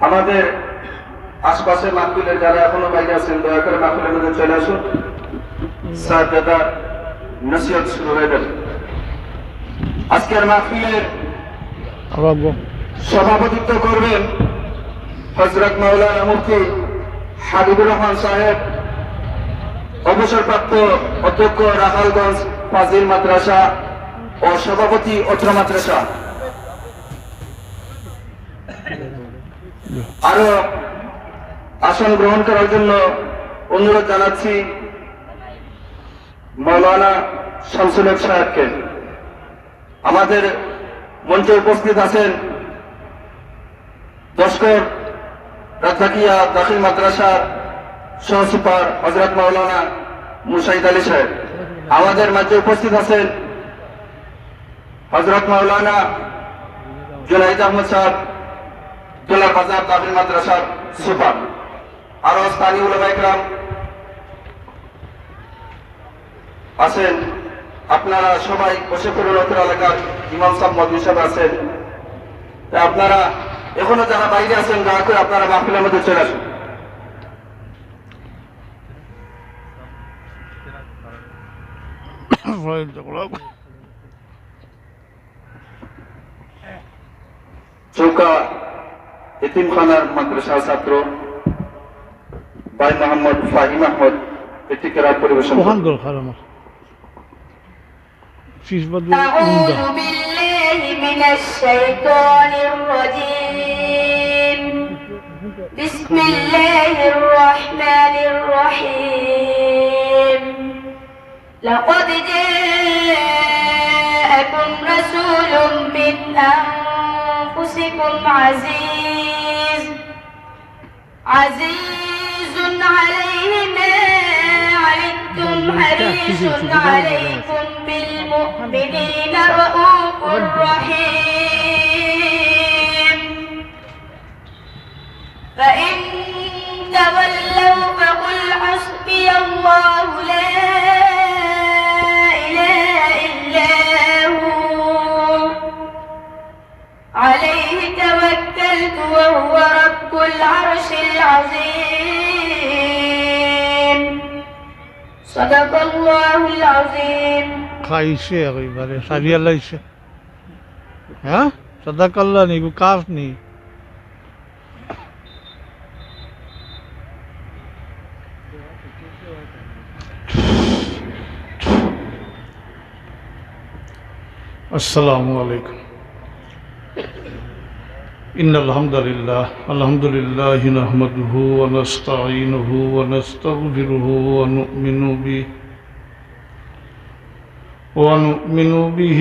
আমাদের আশপাশে মাহফিলের যারা এখনো বাইরে আছেন দয়া করে মাহফিলের মধ্যে চলে আসুন। স্যার দাদা নসিহত শুরু হয়ে যাবে। আজকের মাহফিলের সভাপতিত্ব করবেন হযরত মাওলানা মুফতি হাবিবুর রহমান সাহেব, অবসরপ্রাপ্ত অধ্যক্ষ রাখালগঞ্জ ফাজিল মাদ্রাসা ও সভাপতি অত্র মাদ্রাসা। আরো আসন গ্রহণ করার জন্য অনুরোধ জানাচ্ছি মাওলানা শামসুল হক সাহেবকে। আমাদের মঞ্চে উপস্থিত আছেন দশকর রাজধাকিয়া দাখিল মাদ্রাসার সহ সুপার হযরত মাওলানা মুশাহিদ আলী সাহেব। আমাদের মাঝে উপস্থিত আছেন হযরত মাওলানা জুনাইদ আহমদ সাহেব, জেলা বাজার দাখিল মাদ্রাসার সুপার। আরো স্থানীয় উলামা ইকরাম আছেন। আপনারা সবাই বসে পড়ুন। এলাকার ইমাম সাহেব মওদুদ সাহেব আছেন। আপনারা এখনো যারা বাইরে আছেন দয়া করে আপনারা মাহফিলের মধ্যে চলে আসুন। চৌকা এতিমখানার মাদ্রাসার ছাত্র ভাই মোহাম্মদ ফাহিম আহমদ এটি কেরাত পরিবেশন করবেন। أعوذ بالله من الشيطان الرجيم. بسم الله الرحمن الرحيم. لقد جاءكم رسول من أنفسكم عزيز عليه ما عنتم حريص عليكم بالمؤمنين رؤوف رحيم. فإن تولوا فقل حسبي الله لا إله إلا هو عليه توكلت وهو رب العرش العظيم. صدق الله العظيم. খাইছে একেবারে সারিয়া লাইছে। হ্যাঁ সাদাকাল্লাহ নি কাফ নি। আসসালামু আলাইকুম। ইন্নাল হামদুলিল্লাহ আলহামদুলিল্লাহি নাহমাদুহু ওয়া নাস্তাঈনুহু ওয়া নাস্তাগফিরুহু ওয়া ونؤمن به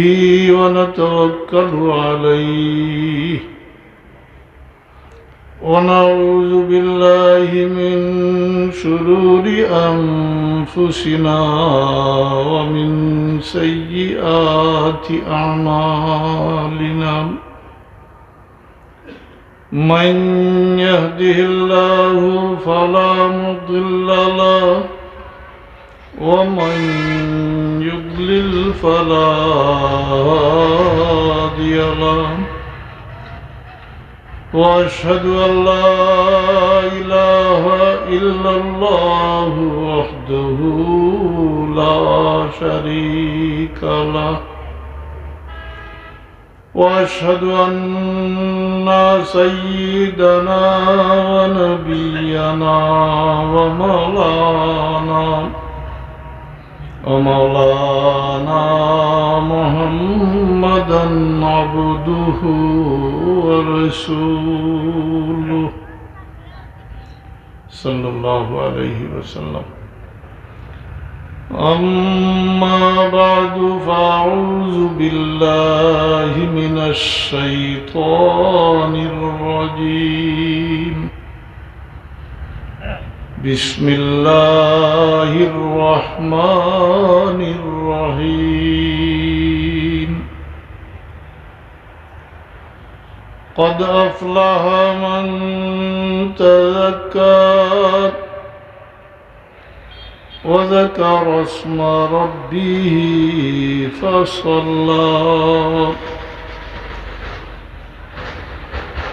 ونتوكل عليه ونعوذ بالله من شرور أنفسنا ومن سيئات أعمالنا. من يهده الله فلا مضل له ومن يضلل فلا هادي له. وأشهد أن لا إله إلا الله وحده لا شريك له. وأشهد أن سيدنا ونبينا ومولانا محمدا عبده ورسوله صلى الله عليه وسلم. أما بعد فأعوذ بالله من الشيطان الرجيم. بسم الله الرحمن الرحيم. قد أفلح من تذكر وذكر اسم ربه فصلى.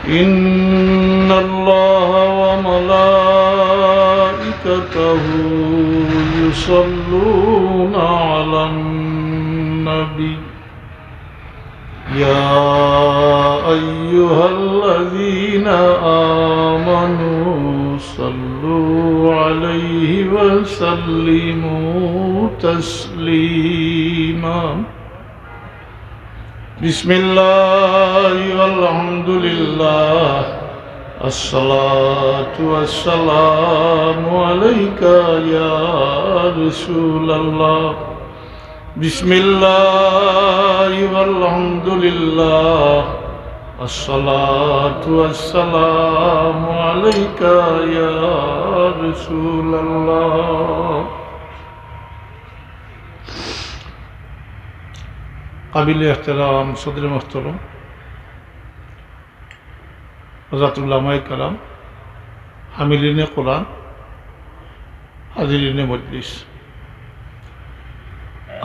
إن الله وملائكته يصلون على النبي يا أيها الذين آمنوا صلوا عليه وسلموا تسليما بسم الله والحمد لله الصلاة والسلام عليك يا رسول الله بسم الله والحمد لله الصلاة والسلام عليك يا رسول الله قابل احترام صدر محترم حضرات علماء کرام حاملین قرآن হাজিরিনে মজলিস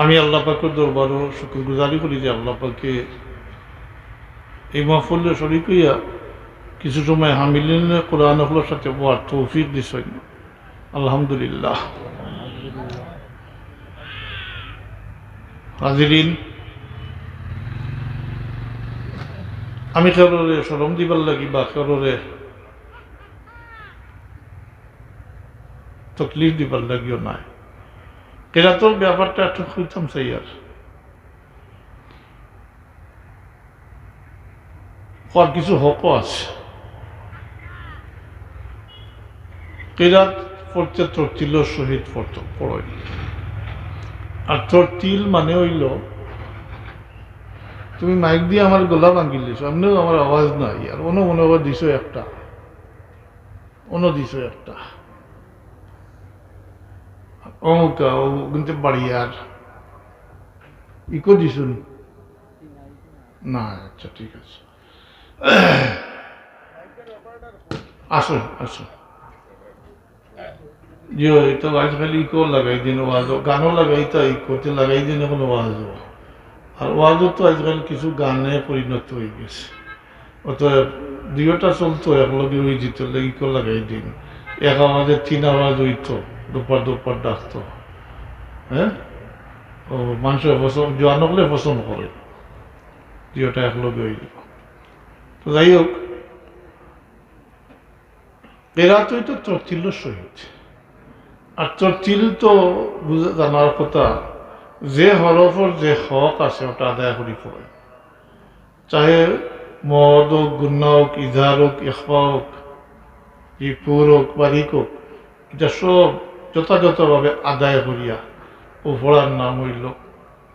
আমি আল্লাহ পাকের দরবারে শুকরগুজারি করি যে আল্লাহ পাকে এই মাহফিলে শরীক হইয়া কিছু সময় হামিলিনে কোরআন হলোর সাথে বলার তৌফিক দিছেন আলহামদুলিল্লাহ হাজিরিন আমি কারোরে শরম দিবার লাগি বা কারোরে তকলিফ দিবার লাগিও নাই কেরাতর ব্যাপারটা একটু খুঁজতাম চাই আর কিছু হকও আছে কেরাত পড়তে তরতিল শহীদ পড়ই আর তরতিল মানে হইল তুমি মাইক দিয়ে আমার গলা ভাঙিল দিছো এমনিও আমার আওয়াজ নাই আর অন্য মনে করে দিছো একটা অন্য দিছো একটা অমুকা ও কিন্তু বাড়ি আর ইকো দিছুন না আচ্ছা ঠিক আছে আসুন আসুন জি তো আজকাল ইকো লাগাই দিন ওয়াজ গানও লাগাই তো ইকোতে লাগাই দিন কোনো ওয়াজ আর ওয়াজও তো আজকাল কিছু গানে পরিণত হয়ে গেছে অতএব দুইটা চলতো একলগে হয়ে যেত ইকো লাগাই দিন এক আওয়াজে তিন আওয়াজ হইতো দুপার দুপার ডাকতো হ্যাঁ ও মানুষের পছন্দ জোয়ান হলে পছন্দ করে দুইটা একলগে হয়ে যাব তো যাই হোক এরা তো এটা তরতিল সহিত আর তরতিল তো জানার কথা যে হরফর যে হক আছে ওটা আদায় করি পড়ে চাহে মদ হোক গুন্না হোক ইজহার হোক ইখফা হোক ইকুর হোক বারিক হোক এটা সব যথাযথভাবে আদায় করিয়া ও পড়ার নাম হইল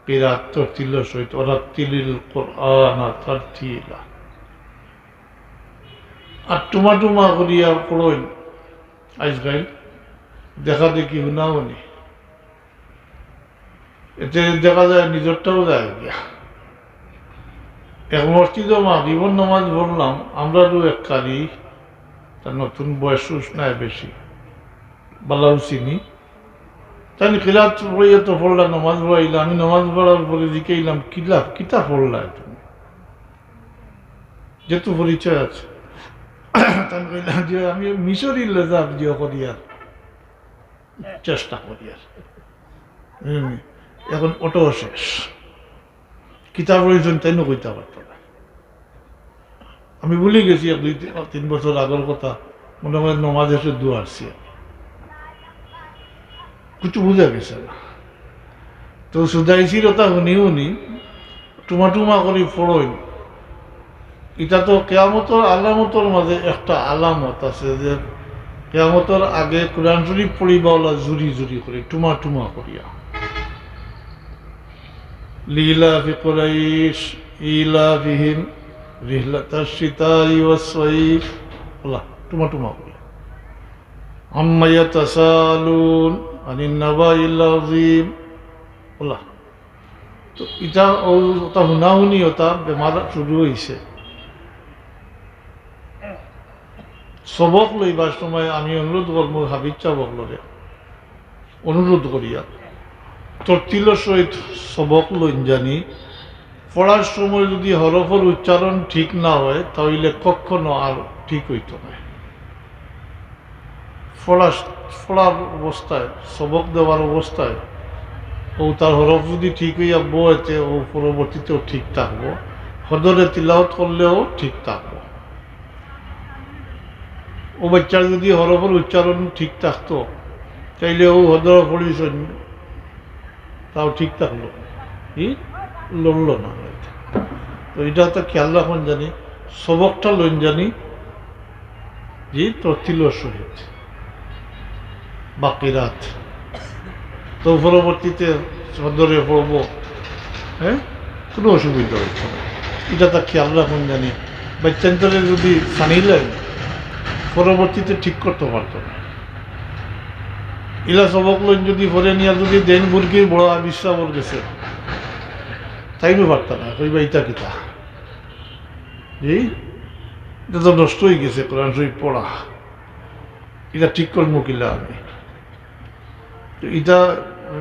কিরাত তরতিল সহিত ওরাত্তিলিল কুরআন তারতিলা আর টুমা টুমা করিয়া পড়ই আজকাল দেখা দেখি শুনাও নি এতে দেখা যায় নিজরটাও যায় গিয়া এক মসজিদ মাগরিবের নামাজ পড়লাম আমরা তো এক কারি তার নতুন বয়স নাই বেশি বালাউ চিনি তাই কিরাত পড়িয়া তো পড়লাম নামাজ পড়াইলাম আমি নামাজ পড়ার পরে জিকাইলাম কিতা পড়লা তুমি যেহেতু পরিচয় আছে তাই কইলাম যে আমি মিশরি লেজাব জিও করিয়ার চেষ্টা করিয়ার এখন অটো শেষ কিতাব প্রয়োজন তাই কইতে পারতো না আমি ভুলে গেছি 2-3 বছর আগের কথা মনে হয় নমাজ এসে দু আসছি কিছু বুঝা গেছে না তো সুদাইছির ওটা শুনি টুমা টুমা করে পড়ই এটা তো কেয়ামতর আলামতর মাঝে একটা আলামত আছে যে কেয়ামতর আগে কোরআন শরীফ পড়িবা ওলা জুরি জুরি করে টুমা টুমা করিয়া লিলাফি কুরাইশ ইলাফিহিম রিহলাতাশ শিতাই ওয়াস সাইফ ওলা টুমা টুমা করিয়া আম্মা ইয়াতাসালুন আনিন নাবাইল আযীম ওলা তো এটা ওটা শুনাশুনি ওটা বেমার শুরু হয়েছে সবক লইবার সময় আমি অনুরোধ করব হাবিব চাবকলরে অনুরোধ করিয়া তরতিল সহিত সবক লইন জানি পড়ার সময় যদি হরফের উচ্চারণ ঠিক না হয় তাহলে কখনো আর ঠিক হইতো না। পড়ার অবস্থায়, সবক দেওয়ার অবস্থায় ও তার হরফ যদি ঠিক হইয়া বইতে ও পরবর্তীতেও ঠিক থাকবো, হদরে তিলাওয়াত করলেও ঠিক থাকবো। ও বাচ্চার যদি হরফের উচ্চারণ ঠিক থাকতো তাইলে ও হদর পড়িস তাও ঠিক থাকলো, কি লড়লো না। তো এটা তো খেয়াল রাখুন জানি, সবকটা লইন জানি জি তরতিলর সহিত বাকি রাত, তো পরবর্তীতে সদরে পড়ব, হ্যাঁ, কোনো অসুবিধা হচ্ছে না। এটা তো খেয়াল রাখুন জানি, বাচ্চান্তরে যদি সানিলেন পরবর্তীতে ঠিক করতে পারত না। ইলা সবক লইন যদি পরে নিয়ে যদি দেন বুলকি বড় আবিষ্কার গেছে তাইও পারত না, কইবা ইটা কিতা জি, এটা তো নষ্ট হয়ে গেছে কোরআন শরীফ পড়া, এটা ঠিক করবো কিলা আমি, এটা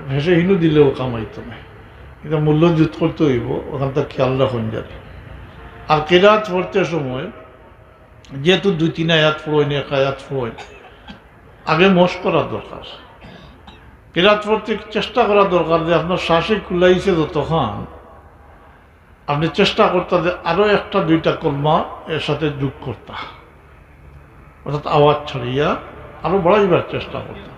ভেসে হিনু দিলেও কামাইতো না। এটা মূল্য যুদ্ধ করতে হইব, ওখানটা খেয়াল রাখুন জানি। আর কেরাত পড়তে সময় যেহেতু 2-3 আয়াত পড়েন, 1 আয়াত পড়েন, আগে মশ করা দরকার। কেরাত পড়তে চেষ্টা করা দরকার যে আপনার শ্বাসে কুলাইছে যতক্ষণ আপনি চেষ্টা করতে যে আরো 1-2টা কলমা এর সাথে যোগ করতা, অর্থাৎ আওয়াজ ছাড়িয়া আরো বাড়াইবার চেষ্টা করতা।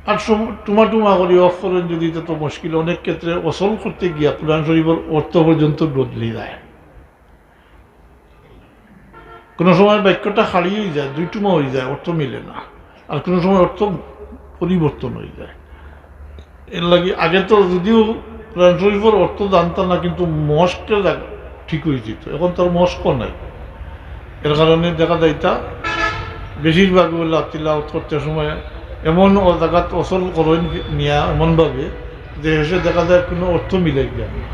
আর টুমা করি অফ করেন যদি তো মুশকিল, অনেক ক্ষেত্রে অসল করতে গিয়া কোরআন শরীফের অর্থ পর্যন্ত বদলে যায়। কোনো সময় বাক্যটা হারিয়েই যায়, 2 টুমা হয়ে যায়, অর্থ মিলে না। আর কোনো সময় অর্থ পরিবর্তন হয়ে যায়। এর লাগে আগে তো যদিও কোরআন শরীফের অর্থ জানতাম না, কিন্তু মস্কটা ঠিক হয়ে যেত। এখন তার মস্ক নাই, এর কারণে দেখা যায় তা বেশিরভাগ তিলাওয়াত করতে সময় এমন জায়গাত অসল করেন নিয়া এমনভাবে যে এসে দেখা যায় কোনো অর্থ মিলে যায় না।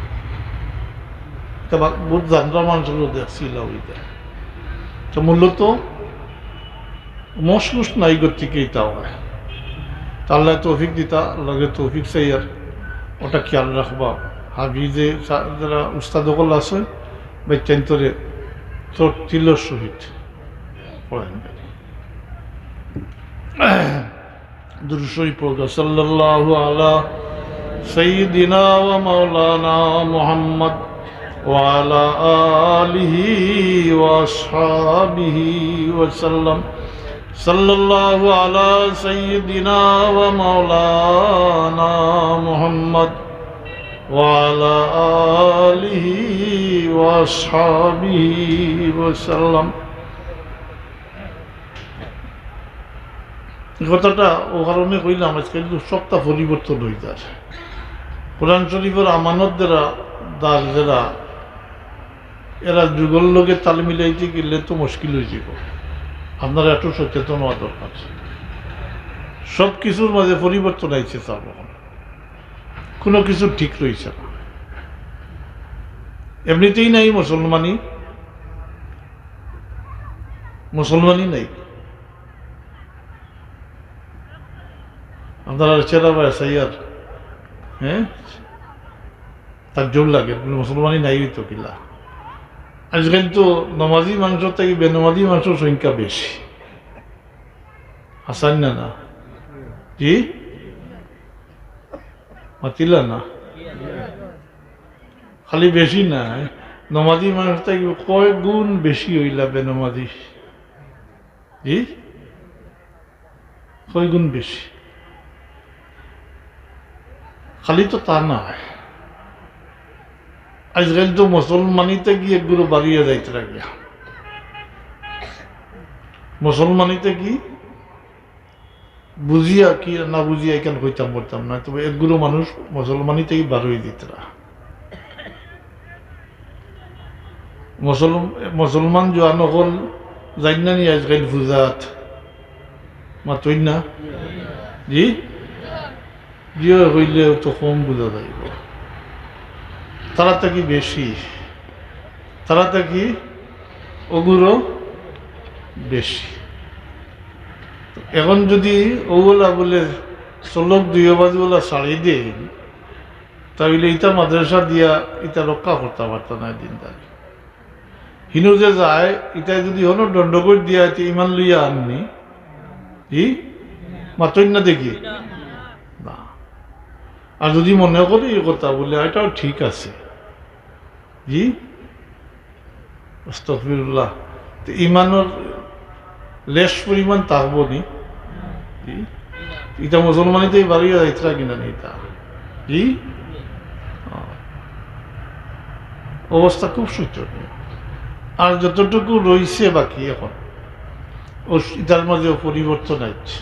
বহুত জানরা মানুষগুলো দেখছিল ওই যায়, তো মূলত মশগুস নাই গতিকে এটাও হয়। তাহলে তৌফিক দিতা লাগে, তৌফিক চাই আর ওটা খেয়াল রাখবা। হাফিজে যারা উস্তাদকল আছেন বেচান্তরে তরতিলর সহিত পড়েন। দুরূদ শরীফ পড়া, সাল্লাল্লাহু আলা সাইয়্যিদিনা ওয়া মাওলানা মুহাম্মদ ওয়া আলা আলিহি ওয়া আসহাবিহি ওয়া সাল্লাম। সাল্লাল্লাহু আলা সাইয়্যিদিনা ওয়া মাওলানা মুহাম্মদ ওয়া আলা আলিহি ওয়া আসহাবিহি ওয়া সাল্লাম। কথাটা ও কারণে কইলাম আজকে সবটা পরিবর্তন হয়ে যায়। কোরআন শরীফের আমানত যারা এরা যুগল লোকে তাল মিলাইতে গেলে তো মুশকিল হয়ে যাব। আপনারা একটু সচেতন হওয়া দরকার। সব কিছুর মাঝে পরিবর্তন আইছে, তার কোনো কিছু ঠিক রয়েছে না। এমনিতেই নাই মুসলমানই নাই। আপনারা চেরা বা সাইয়ার, হ্যাঁ, তার জোর লাগে মুসলমানই নাই হইতো কিলা। আজকাল তো নমাজি মাংস থেকে বেনমাজি মাংসের সংখ্যা বেশি, হাসান না না জি মাতিলা না, খালি বেশি না, নমাজি মানুষ থেকে কয় গুণ বেশি হইলা বেনমাজি, জি কয় গুণ বেশি। খালি তো তা না, আজকাল তো মুসলমানিতে গিয়ে একগুলো বাড়িয়ে যাইতে লাগে। মুসলমানিতে কি বুঝিয়া কি না বুঝিয়া এখানে হইতাম বলতাম না, তবে একগুলো মানুষ মুসলমানিতেই বাড়িয়ে দিত না। মুসলমান জোয়ান হল যাই না নি আজকাল পূজাত মাতই না, জি জিও হইলেও তো কম বোঝা যাইব। তারা থাকি বেশি, তারা থাকি ওগুলো বেশি। এখন যদি ওগুলা বলে চলক 2 বাজুগুলা ছাড়ি দেন, তাহলে ইটা মাদ্রাসা দিয়া ইটা রক্ষা করতে পারত না দিনদারি হিনু যে যায় ইটাই যদি হনো দণ্ডকর দিয়া ইমান লইয়া আননি ই মাতই না দেখি না আর যদি মনে করি এই কথা বলে এটাও ঠিক আছে জি আস্তাগফিরুল্লাহ ইমানের লেশ পরিমাণ থাকবো নি এটা মুসলমানিতেই বাড়িয়ে যাইতরা কিনা নি তা জি অবস্থা খুব শোচনীয় আর যতটুকু রয়েছে বাকি এখন এটার মাঝে পরিবর্তন আসছে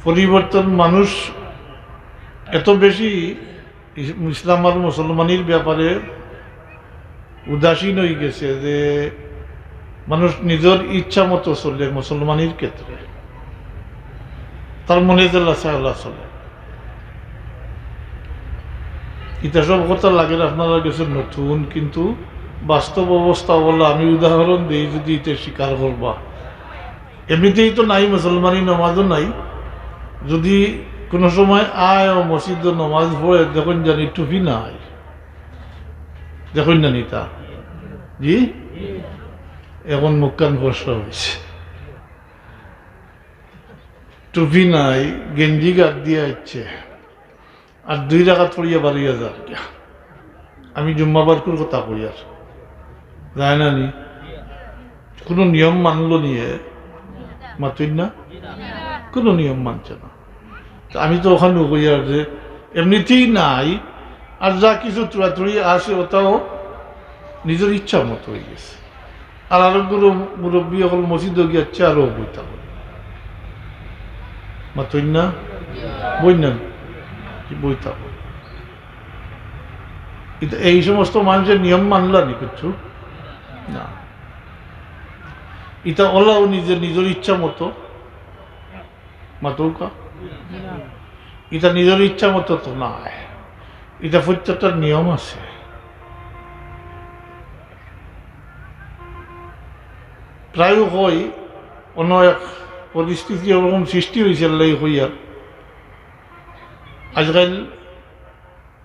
পরিবর্তন মানুষ এত বেশি ইসলাম আর মুসলমানের ব্যাপারে উদাসীন হয়ে গেছে যে মানুষ নিজের ইচ্ছা মতো চলে মুসলমানের ক্ষেত্রে তার মনে চলে এটা সব কথা লাগে আপনারা কাছে নতুন কিন্তু বাস্তব অবস্থা বলে আমি উদাহরণ দিই যদি এটা স্বীকার করবা এমনিতেই তো নাই মুসলমানি নমাজও নাই যদি কোনো সময় আয় ও মসজিদ নমাজ পড়ে দেখুন জানি টুপি নাই দেখুন জানি তা জি এখন মুখকান প্রশ্ন হয়েছে টুপি নাই গেঞ্জি গাট দিয়ে ইচ্ছে আর 2 রাকাত পড়িয়া বাড়িয়া যার আমি জুম্মাবারকুর কথা কই আর যায় না নি কোনো নিয়ম মানলো নিয়ে মাতুই না কোনো নিয়ম মানছে না আমি তো ওখানে কই আর যে এমনিতেই নাই আর যা কিছু তুড়াতুড়ি আসে ওটাও নিজের ইচ্ছা মতো হয়ে গেছে আর আরোগুলো মুরব্বী এখন মসজিদে গিয়েছে আরো বইতা মাতুই না বই না বইতা এই সমস্ত মানুষের নিয়ম মানলা নি কিছু না এটা ওলাও নিজের ইচ্ছা মতো মাতৌকা এটা নিজের ইচ্ছা মতো তো না এটা প্রত্যেকটা নিয়ম আছে প্রায় হয় অন্য এক পরিস্থিতি ওরকম সৃষ্টি হয়েছে হইয়ার আজকাল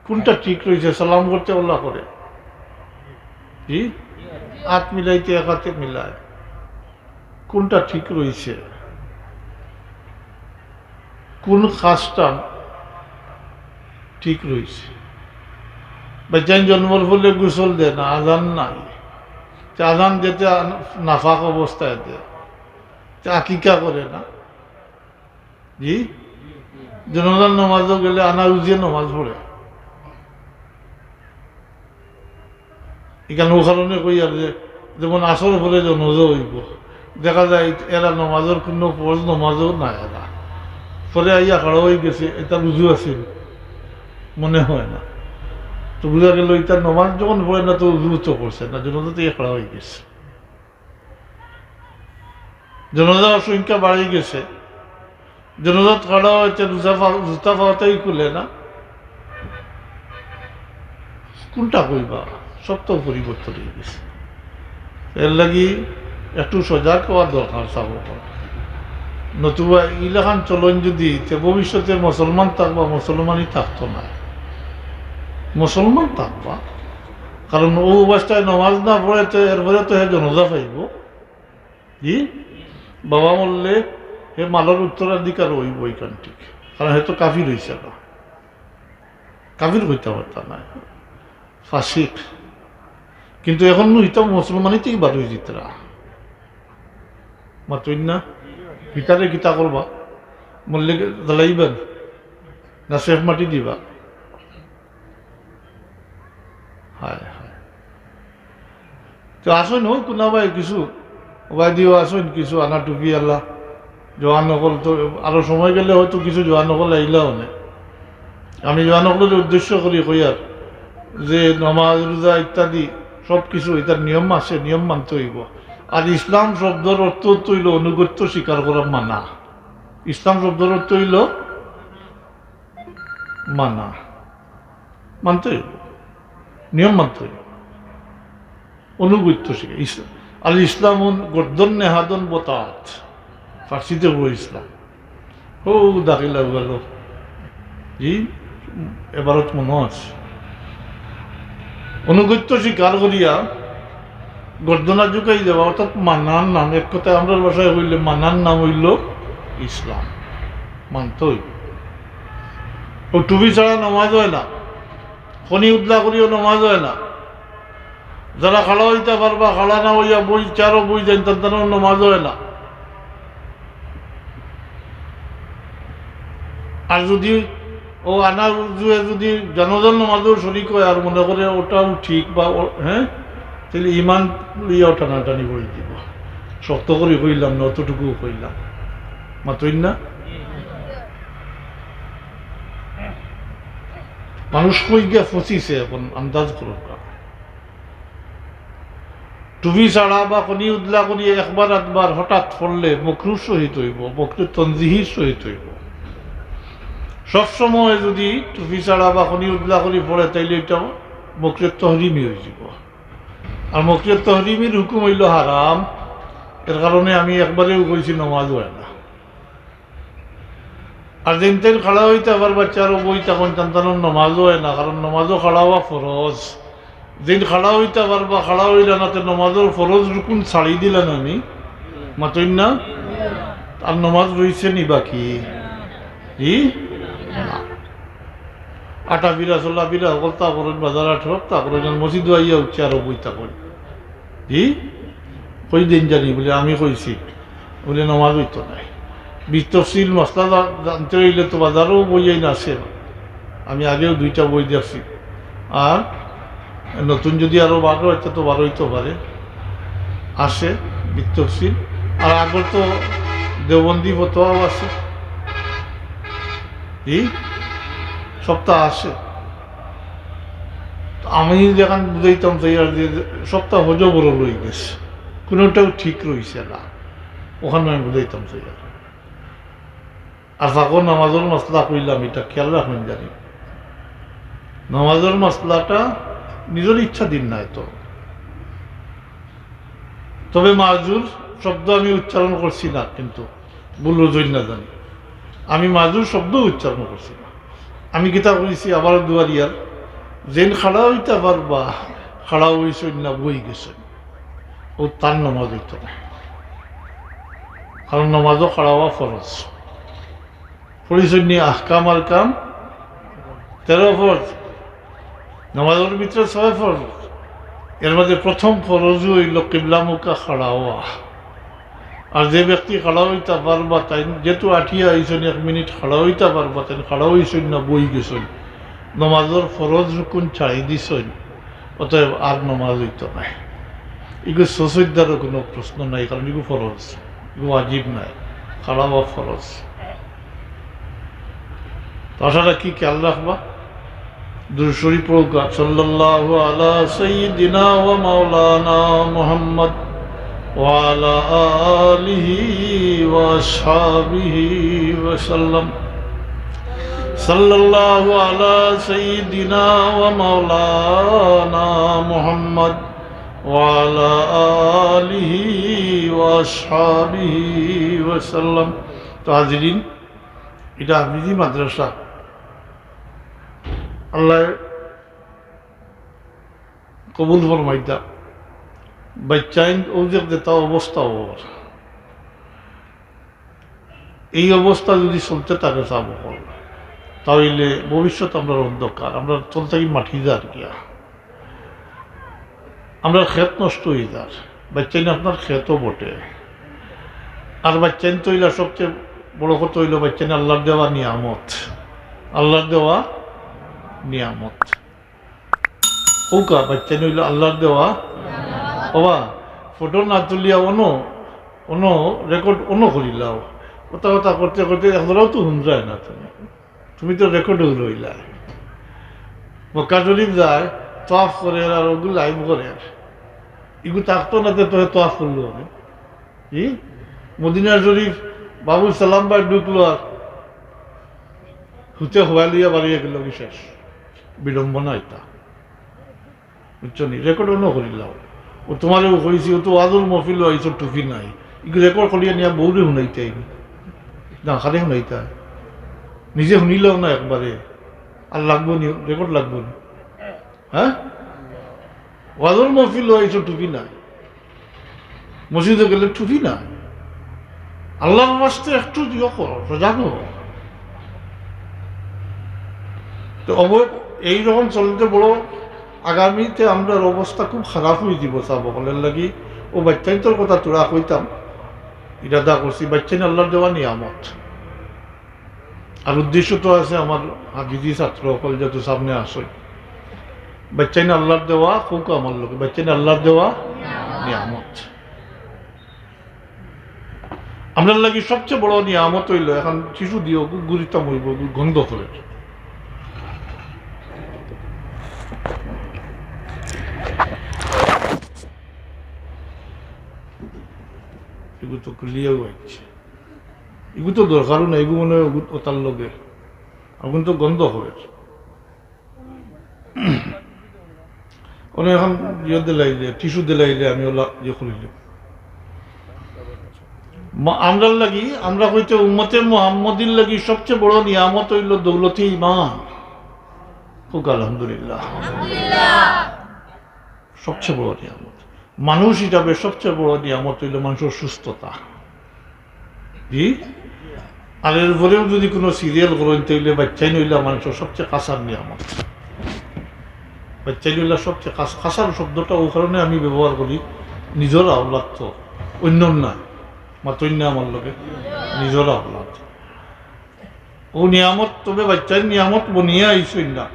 কোনটা ঠিক রয়েছে সালাম করতে ওল্লা করে জি হাত মিলাইতে এক হাতে মিলায় কোনটা ঠিক রয়েছে কোন কাজটা ঠিক রয়েছে বাচ্চান জন্মর ফলে গোসল দেয় না আজান নাই আজান দিতে নাফাক অবস্থায় দেয় আকিকা করে না জি জনগণ নমাজও গেলে আনা উজিয়ে নমাজ পড়ে এখানে ও কারণে কই আর যে যেমন আসর ফলে জনজও হইব দেখা যায় এরা নমাজের কোনো ফরজ নমাজও নাই এরা ফলে আইয়া খাড়া হয়ে গেছে এটা রুজু আছিল মনে হয় না তো বুঝা গেল এটা নমাজ যখন পড়ে না তো রুজু তো করছে না জনজা তো খাড়া হয়ে গেছে জনজার সংখ্যা বাড়িয়ে গেছে জনজাত খাড়া হয়েছে জুতা পাওয়াতেই খুলে না কোনটা কইবা সব তো পরিবর্তন হয়ে গেছে এর লাগি একটু সজাগ হওয়ার দরকার চাব নতুবা ইলাখান চলন যদি ভবিষ্যতে মুসলমান থাকবা মুসলমানই থাকতো না মুসলমান থাকবা কারণ ও অবস্থায় নমাজ না পড়ে তো এরপরে তো হে জনজা পাইব জি বাবা বললে হে মালার উত্তরাধিকার হইব ওইখান ঠিক কারণ হে তো কাফির হয়েছে না কাফির হইতে পারতাম না ফাঁসিক কিন্তু এখন ইটা মুসলমানিতেই বার হয়ে যেতরা মাতুই না ভিতরে গীতা করবা মল্লিক জ্বালাইবেন না সেফ মাটি দিবা হায় হায় তো আসুন হোক না ভাই কিছু ওবাই দিও আসুন কিছু আনা টুপি আল্লাহ জোয়ান নকল তো আরো সময় গেলে হয়তো কিছু জোয়ান নকল আইলাও না আমি জোয়ান নকলের উদ্দেশ্য করি কইয়ার যে নমাজ রোজা ইত্যাদি সব কিছু এটার নিয়ম আছে নিয়ম মানতে হইব আর ইসলাম শব্দের অর্থ হইল অনুগত্য স্বীকার করা মানা ইসলাম শব্দের অর্থ হইল মানা মানতে হইব নিয়ম মানতে হইব অনুগত্য স্বীকার আল ইসলাম গর্দন নেহাদন বতাত ফার্সিতে বই ইসলাম ও দাখিলা গেল জি এবারত মনে আছে অনুগত্য স্বীকার করিয়া গর্দনা ঝুঁকাই দেওয়া, অর্থাৎ মানার নাম, এক কথায় আমরা ভাষায় হইলে মানার নাম হইল ইসলাম, মানতে হইল। ও টুপি ছাড়া নমাজ হয় না, খনি উদলা করিও নমাজ হয় না। যারা খাড়া হইতে পারবা, খাড়া না হইয়া বই চারও বই যান, তার নমাজ হয় না। আর যদি ও আনা উজুয়ে যদি জনজন নমাজও শরিক হয় আর মনে করে ওটাও ঠিক বা হ্যাঁ, তাহলে ইমান লইয়াও টানাটানি করে দিব। শক্ত করে কইলাম না, অতটুকু কইলাম, মাতই না। মানুষ কই গিয়া ফসিছে এখন আন্দাজ করুক। টুপি ছাড়া বা খনি উদলা করি একবার আধবার হঠাৎ পড়লে মকরুর সহিত হইব, মকরুর তনজিহির সহিত হইব। সবসময় যদি টুপি ছাড়া বা খনি উদলা করি পড়ে তাইলে এটাও মকরুর তহরিমি হয়ে যাব। আর মকরুর তহরিমির হুকুম হইল হারাম। এর কারণে আমি একবারেও কইছি নমাজ হয় না। আর যেন তেন খাড়া হইতে আবার বাচ্চারও বই তখন সন্তানের নমাজও হয় না, কারণ নমাজও খাড়া হওয়া ফরজ। যেন খাড়া হইতে পারবা, খাড়া হইলা না, তো নমাজের ফরজ রুকুন ছাড়ি দিলেন আমি, মাতই না। আর নমাজ রয়েছে নি বাকি আটা বিরা চল্লা বিরা কলতা করেন বাজার আঠক তা করে মসজিদ আইয়া উঠছে আরো বইতা করেন কই দিন জানি বলে আমি কইছি বলে নমাজ হইতো নাই। বিস্তফসিল মশলা জানতে হইলে তো বাজারও বই আইন আসে, আমি আগেও 2টা বই দেখছি। আর নতুন যদি আরো 12 হইতে তো 12 হইতে পারে, আসে বিস্তফসিল। আর আগর তো দেওবন্দি ফতোয়াও আছে, সপ্তাহ আসে। আমি যখন বুঝাইতাম যে সপ্তাহ হজ বড় রয়ে গেছে, কোনোটাও ঠিক রয়েছে না, ওখানে আমি বুঝাইতাম যে। আর তখন নামাজের মশলা কইলাম, এটা খেয়াল রাখবেন জানি, নামাজের মশলাটা নিজের ইচ্ছা দিন নাই তো। তবে মাজুর শব্দ আমি উচ্চারণ করছি না, কিন্তু বললো জৈন না জানি, আমি মাজুর শব্দ উচ্চারণ করছি না। আমি কিতা করেছি আবার দুয়ারিয়ার যেন খাড়া হইতে পারবা, খাড়া হইছেন না বই গেছেন, ও তার নামাজ হইত না। কারণ নামাজও খাড়া হওয়া ফরজ। পরিচয় নিয়ে আহকাম আর কাম 13 ফরজ, নামাজের ভিতরে 6 ফরজ। এর মধ্যে প্রথম ফরজ হইল কিবলামুখা খাড়া হওয়া। আর যে ব্যক্তি খাড়া হইতে পারবা, তাই যেহেতু আঠিয়া আইসন 1 মিনিট খাড়া হইতে পারবা, তাই খাড়া হইসন না বই গেছেন, নমাজের ফরজ রুকুন ছাড়ি দিছেন, অতএব আর নমাজ হইত নাই। এগুলো সসজ্জারও কোনো প্রশ্ন নাই, কারণ এগুলো ফরজ, এগুলো ওয়াজিব নাই, খাড়া হওয়া ফরজ। তাছাড়া কি খেয়াল রাখবা, দুরূদ শরীফ পড়ুকা, সাল্লাল্লাহু আলা সাইয়্যিদিনা ওয়া মাওলানা মুহাম্মদ ওয়া আলা আলিহি ওয়া আসহাবিহি ওয়া সাল্লাম। সাল্লাল্লাহু আলা সাইয়্যিদিনা ওয়া মাওলানা মুহাম্মদ ওয়া আলা আলিহি ওয়া আসহাবিহি ওয়া সাল্লাম। তো হাজিরিন, এটা হাফিজি মাদ্রাসা, আল্লাহ কবুল ফরমাইতা। বাচ্চাইন ওদের দেতা অবস্থা ওর, এই অবস্থা যদি চলতে থাকে চাব তাহলে ভবিষ্যৎ আমরা অন্ধকার, আমরা চলতে কি মাটি যার গিয়া, আমরা ক্ষেত নষ্ট হয়ে যার। বাচ্চাইন আপনার ক্ষেতও বটে। আর বাচ্চাইন তো হইলা সবচেয়ে বড় কথা হইল বাচ্চাইন আল্লাহর দেওয়া নিয়ামত, আল্লাহর দেওয়া নিয়ামত। ওকা বাচ্চাইন হইল আল্লাহর দেওয়া। বাবা ফটো না তুলিয়া অন্য রেকর্ড করিলাও, কথা কথা করতে করতে একজনাও তো শুনজায় না, তুমি তো রেকর্ডও রইলা। মক্কা শরীফ যায়, তোয়াফ করে আর ওগুলো লাইভ করে, এগুলো থাকতো না তো তোয়াফ করলো। মদিনা শরীফ বাবু সালাম ভাই ঢুকলো আর হুতে হওয়া লিয়া বাড়িয়ে গেল, বিশেষ বিড়ম্বনা এটা, বুঝছো নি? রেকর্ড অন্য করিলাও, ও তোমারও কইছি, ও তো আদুল মফিল আইস টুপি নাই, এগুলো রেকর্ড করিয়া নিয়ে বহুরে শুনাইতে না, খালি শুনাইতা, নিজে শুনিলেও না একবারে। আর লাগবো নি রেকর্ড লাগবো নি? হ্যাঁ, ওয়াজর মহফিল হয়েছে টুপি নাই, মসজিদে গেলে টুপি নাই। আল্লাহর বাস্তে একটু দিও করো, সজাগ হও। তো এইরকম চলতে বড় আগামীতে আমরা অবস্থা খুব খারাপ হয়ে দিব। বকলের লাগি ও বাচ্চাইতর কথা তোরা কইতাম, ইরাদা করছি বাচ্চাইন আল্লাহর দেওয়া নিয়ামত। আর উদ্দেশ্য তো আছে আমার হাফিজি ছাত্র সকল যত সামনে আসে, বাচ্চাইন আল্লাহর দেওয়া খুব আমার লোক, বাচ্চাইন আল্লাহর দেওয়া নিয়ামত। আমরা লাগি সবচেয়ে বড় নিয়ামত হইল এখন শিশু দিও গুরিতাম হইব গন্ধ করে। এগুলো তো ক্লিয়ার হয়েছে, এগুলো তো দরকারও না, এগুলো মনে হয় ওতার লগে এখন তো গন্ধ হবে। এখন ইয়ে দিলাইলে টিস্যু দিলাইলে আমি ওলা ইয়ে করিলে আমরা লাগি, আমরা হইতে উম্মতে মুহাম্মদির লাগি সবচেয়ে বড় নিয়ামত হইল দৌলতে ঈমান। খুব আলহামদুলিল্লাহ, সবচেয়ে বড় নিয়ামত মানুষ হিসাবে সবচেয়ে বড় নিয়ামত হইল মানুষের সুস্থতা। জি, আর এরপরেও যদি কোনো সিরিয়াল করেন তাইলে বাচ্চাই নইলা মানুষের সবচেয়ে কাঁচার নিয়ামত। বাচ্চাই নইলা সবচেয়ে কাঁচার শব্দটা ও কারণে আমি ব্যবহার করি, নিজের আওলাদ তো অন্য না, মাতন্য আমার লোকে নিজের আওলাদ ও নিয়ামত। তবে বাচ্চার নিয়ামত বনিয়ে আইসই না,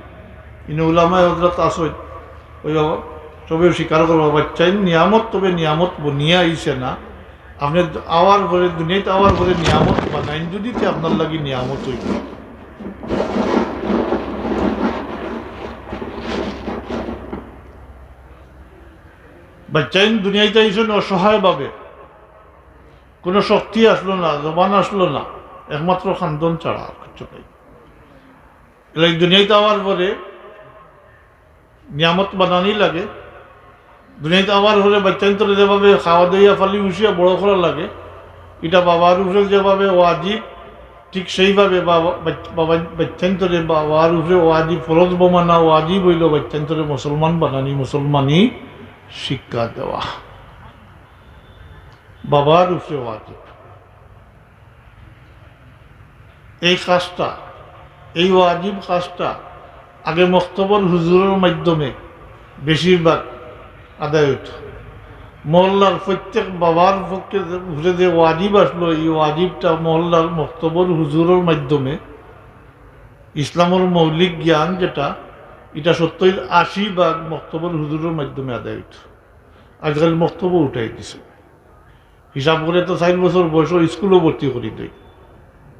ইন উলামায়ে হযরত আসই ওই তবে স্বীকার করবো বাচ্চাই নিয়ামত, তবে নিয়ামত বনিয়ে আইসে না। আপনি আওয়ার ঘরে দুনিয়াতে আওয়ার ঘরে নিয়ামত বানাইন যদি আপনার লাগি নিয়ামত হইল। বাচ্চাইন দুনিয়াতে আইসেন অসহায় ভাবে, কোনো শক্তি আসলো না, জবান আসলো না, একমাত্র খান্দন ছাড়া আর কিছু নাই। এই দুনিয়াতে আওয়ার পরে নিয়ামত বানানি লাগে। দুনিয়াতে আওয়ার হলে বাচ্চান্তরে যেভাবে খাওয়া দাইয়া ফালি উঠিয়া বড় করা লাগে, এটা বাবার উপরে যেভাবে ওয়াজিব ঠিক সেইভাবে বাচ্চান্তরে বাবার উপরে ওয়াজিব ফরজ বমানা ওয়াজিব হইল বাচ্চান্তরে মুসলমান বানানি, মুসলমানি শিক্ষা দেওয়া বাবার উপরে ওয়াজিব। এই কাজটা, এই ওয়াজিব কাজটা আগে মক্তবর হুজুরের মাধ্যমে বেশিরভাগ আদায় হইত। মহল্লার প্রত্যেক বাবার পক্ষে ঘুরে যে ওয়াজিব আসলো, এই ওয়াজিবটা মহল্লার মক্তবর হুজুরের মাধ্যমে ইসলামের মৌলিক জ্ঞান যেটা, এটা 70-80% মক্তবর হুজুরের মাধ্যমে আদায় হইত। আজকাল মক্তব উঠাই দিছে, হিসাব করে তো 4 বছর বয়সও স্কুলও ভর্তি করি দেয়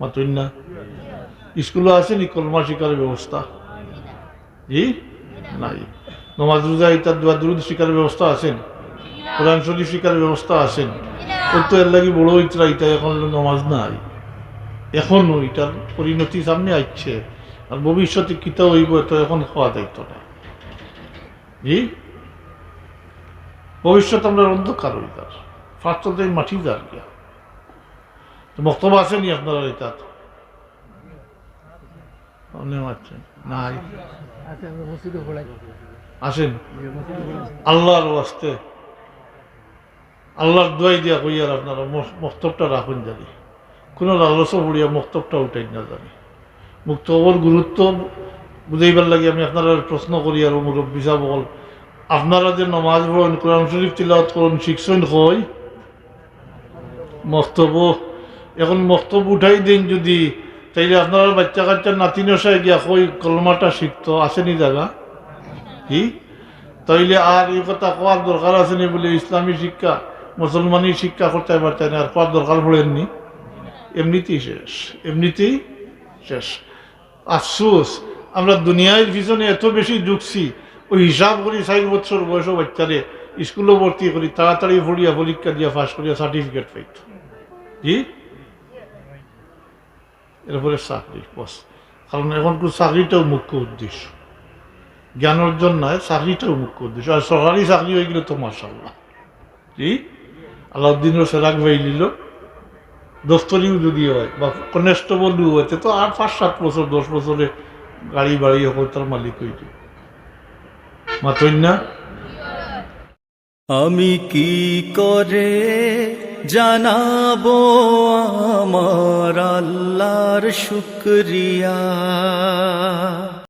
মাত্র না। স্কুলও আছে নি কলমা শিকার ব্যবস্থা? জি নাই। নমাজ রোজা ইত্যাদি দোয়া দুরুদ শিকার ব্যবস্থা আছেন, কোরআন শরীফ শিকার ব্যবস্থা আছেন। ওর তো এর লাগি বড় ইতরা ইটা এখন নমাজ নাই, এখনো এটার পরিণতি সামনে আসছে। আর ভবিষ্যতে কিতা হইব তো এখন খাওয়া দায়িত্ব না। জি, ভবিষ্যৎ আমরা অন্ধকার হইতার ফার্স্ট মাটি যার গিয়া বক্তব্য আসেনি আপনারা এটা নাই আসেন। আল্লাহর ওয়াস্তে আল্লাহর দোয়াই দিয়া কইয়ার আপনারা মক্তবটা রাখুন জানি, কোনো লালসা পড়িয়া মক্তবটা উঠাই না জানি। মুক্তবর গুরুত্ব বুঝাইবার লাগে আমি আপনারা প্রশ্ন করি। আর মুরব্বী সাহেব বল, আপনারা যে নমাজ পড়েন, কোরআন শরীফ তিলাওয়াত করেন, শিখছেন কই মক্তব। এখন মক্তব উঠাই দিন যদি, তাইলে আপনারা বাচ্চা কাচ্চার নাতি নশায় গিয়া কই কলমাটা শিখতো আসেনি জায়গা কি? তাইলে আর এই কথা কোয়ার দরকার আসেনি বলে ইসলামী শিক্ষা মুসলমানি শিক্ষা করতে পারতেন আর কোয়ার দরকার পড়েননি? এমনিতেই শেষ, এমনিতেই শেষ। আফসোস আমরা দুনিয়ার পিছনে এত বেশি ঢুকছি, ওই হিসাব করি 4 বছর বয়স বাচ্চারে স্কুলে ভর্তি করি, তাড়াতাড়ি পড়িয়া পরীক্ষা দিয়া পাস করিয়া সার্টিফিকেট পাইত। জি, এরপরে চাকরি বস। কারণ এখন চাকরিটাও মুখ্য উদ্দেশ্য, জ্ঞান অর্জন নয়, চাকরিটাও মুখ্য উদ্দেশ্য। আর সরকারি চাকরি হয়ে গেলে তো মাশাআল্লাহ। জি, আলাউদ্দিনের সেরাক ভাই নিল, দফতরিও যদি হয় বা কনস্টেবলও হয়েছে তো আর 5-7 বছর 10 বছরে গাড়ি বাড়ি সকল তার মালিক হইতে মাতই না। আমি কি করে জানাবো আমার আল্লাহর শুকরিয়া।